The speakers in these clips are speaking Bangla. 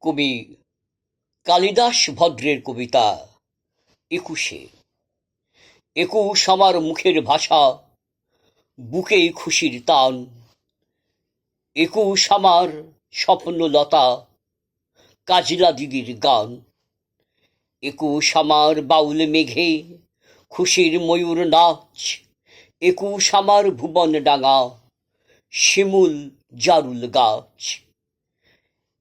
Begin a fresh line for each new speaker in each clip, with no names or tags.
কবি কালিদাস ভদ্রের কবিতা ২১। একুশ আমার মুখের ভাষা, বুকে খুশির টান। একুশ আমার স্বপ্নলতা, কাজলা দিদির গান। একুশ আমার বাউল মেঘে খুশির ময়ূর নাচ। একুশ আমার ভুবন ডাঙা, শিমুল জারুল গাছ।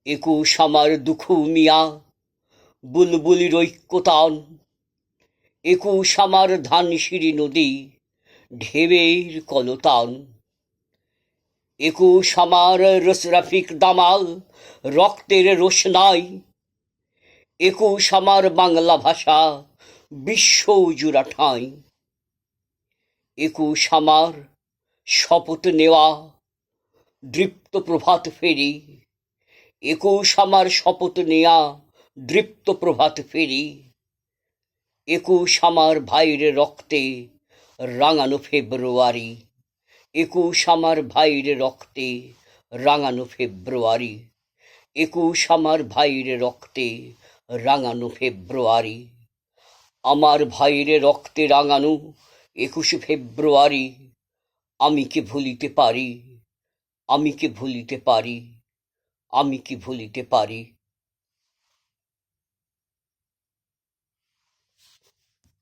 একুশ আমার দুখু মিয়া, বুলবুলির ঐক্যতান। একুশ আমার ধানসিঁড়ি নদী, ঢেউয়ের কলতান। একুশ আমার রফিক দামাল, রক্তের রোশনাই। একুশ আমার বাংলা ভাষা, বিশ্ব জুড়া ঠাঁই। একুশ আমার শপথ নেওয়া, দৃপ্ত প্রভাত ফেরি। একুশ আমার শপথ নেয়া, দৃপ্ত প্রভাত ফেরি। একুশ আমার ভাইয়ের রক্তে রাঙানো ফেব্রুয়ারি। একুশ আমার ভাইয়ের রক্তে রাঙানো ফেব্রুয়ারি। একুশ আমার ভাইয়ের রক্তে রাঙানো ফেব্রুয়ারি। আমার ভাইয়ের রক্তে রাঙানো ২১ ফেব্রুয়ারি আমি কি ভুলিতে পারি, আমি কি ভুলিতে পারি, আমি কি ভুলিতে পারি।